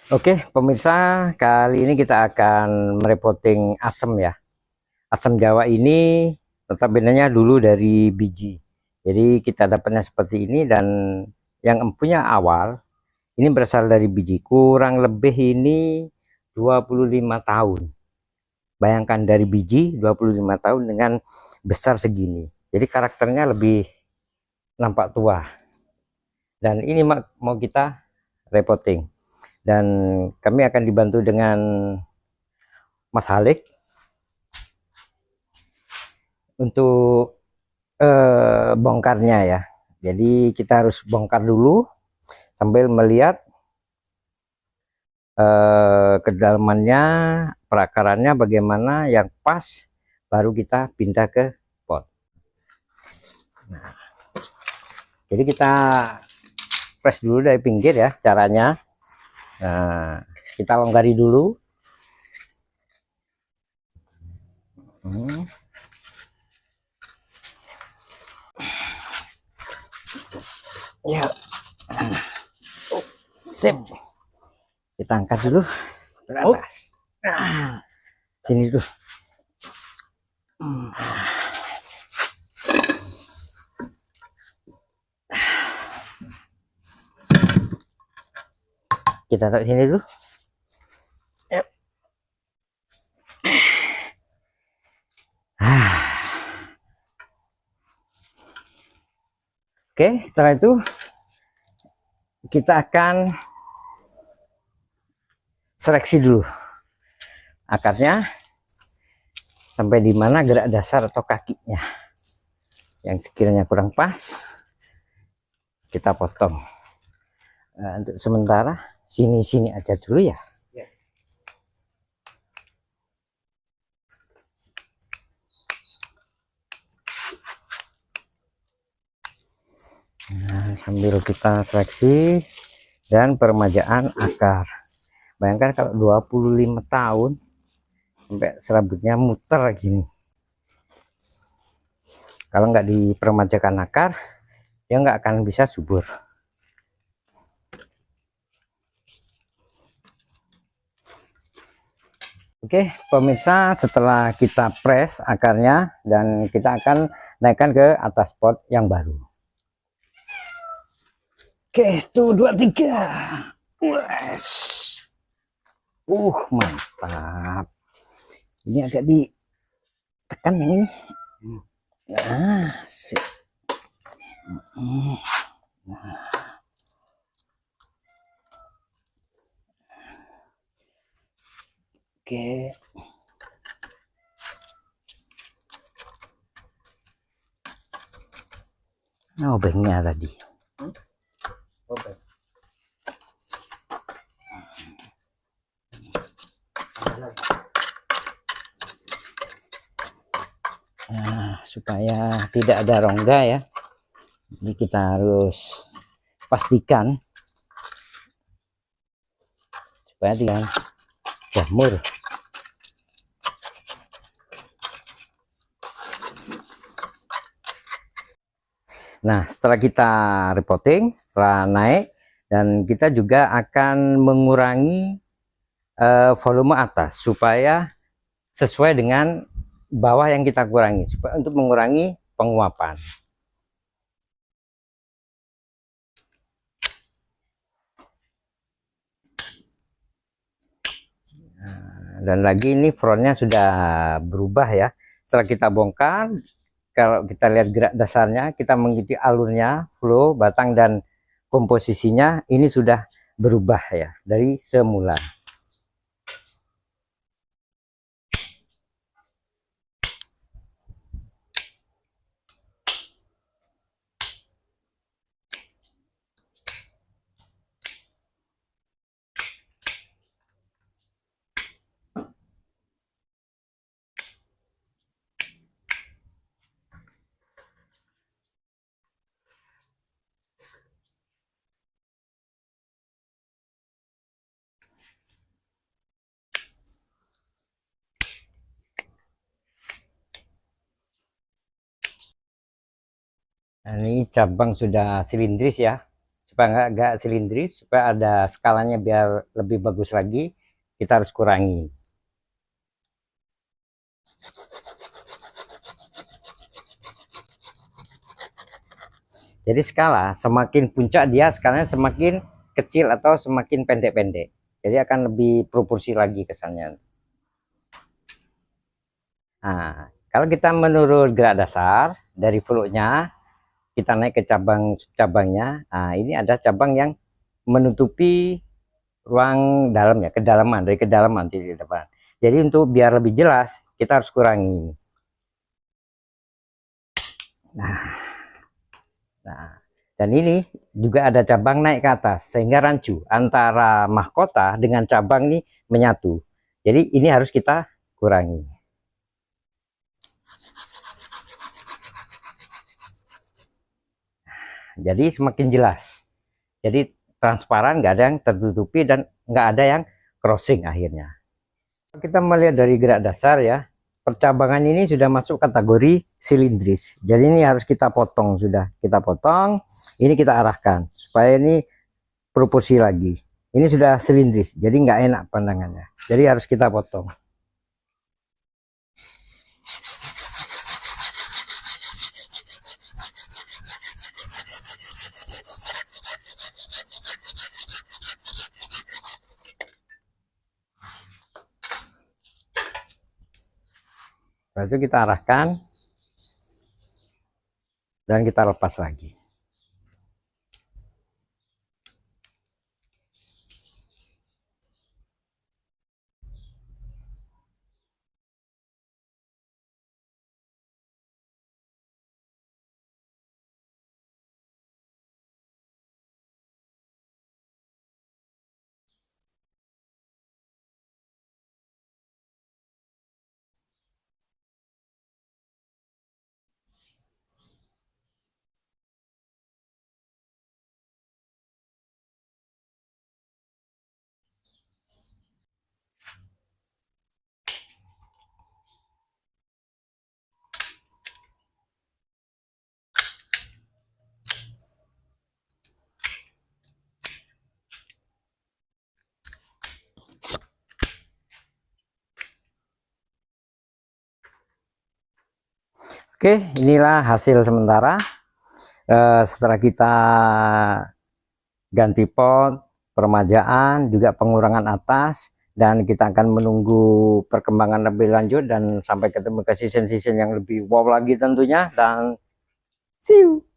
Oke, pemirsa, kali ini kita akan merepoting asem ya. Asem Jawa ini notabene dulu dari biji. Jadi kita dapatnya seperti ini dan yang empunya awal ini berasal dari biji. Kurang lebih ini 25 tahun. Bayangkan dari biji 25 tahun dengan besar segini. Jadi karakternya lebih nampak tua. Dan ini mau kita repoting. Dan kami akan dibantu dengan Mas Halik untuk bongkarnya ya. Jadi kita harus bongkar dulu sambil melihat kedalamannya, perakarannya bagaimana yang pas, baru kita pindah ke pot. Nah, jadi kita press dulu dari pinggir ya caranya. Nah, kita longgari dulu. Ya, sip. Kita angkat dulu ke atas. Sini dulu. Kita taruh sini dulu. Oke, setelah itu kita akan seleksi dulu akarnya sampai di mana gerak dasar atau kakinya. Yang sekiranya kurang pas, kita potong. Nah, untuk sementara sini-sini aja dulu ya. Nah, sambil kita seleksi dan peremajaan akar. Bayangkan kalau 25 tahun sampai serabutnya muter gini. Kalau nggak diperemajakan akar, dia nggak akan bisa subur. Oke, pemirsa, setelah kita press akarnya dan kita akan naikkan ke atas pot yang baru. Oke, tuh 2, 3. Wes. Mantap. Ini agak ditekan yang ini. Nah, sip. Nah. Oke. Nah, obengnya tadi. Obeng. Nah, supaya tidak ada rongga ya. Jadi kita harus pastikan supaya tidak jamur. Nah, setelah kita repotting, setelah naik, dan kita juga akan mengurangi volume atas supaya sesuai dengan bawah yang kita kurangi, supaya untuk mengurangi penguapan. Nah, dan lagi ini frontnya sudah berubah ya. Setelah kita bongkar, kalau kita lihat gerak dasarnya, kita mengikuti alurnya, flow, batang, dan komposisinya, ini sudah berubah ya dari semula. Nah, ini cabang sudah silindris ya, supaya nggak silindris, supaya ada skalanya biar lebih bagus lagi, kita harus kurangi. Jadi skala semakin puncak dia, skalanya semakin kecil atau semakin pendek-pendek. Jadi akan lebih proporsi lagi kesannya. Nah, kalau kita menurut gerak dasar dari flow-nya, kita naik ke cabangnya. Nah, ini ada cabang yang menutupi ruang dalam ya, kedalaman, dari kedalaman di depan. Jadi untuk biar lebih jelas, kita harus kurangi. Nah, dan ini juga ada cabang naik ke atas, sehingga rancu antara mahkota dengan cabang ini menyatu. Jadi ini harus kita kurangi. Jadi semakin jelas. Jadi transparan, nggak ada yang tertutupi dan nggak ada yang crossing akhirnya. Kita melihat dari gerak dasar ya, percabangan ini sudah masuk kategori silindris. Jadi ini harus kita potong, sudah kita potong. Ini kita arahkan supaya ini proporsi lagi. Ini sudah silindris, jadi nggak enak pandangannya. Jadi harus kita potong. Setelah itu kita arahkan dan kita lepas lagi. Oke, inilah hasil sementara setelah kita ganti pot, permajaan, juga pengurangan atas, dan kita akan menunggu perkembangan lebih lanjut dan sampai ketemu ke season-season yang lebih wow lagi tentunya. Dan see you.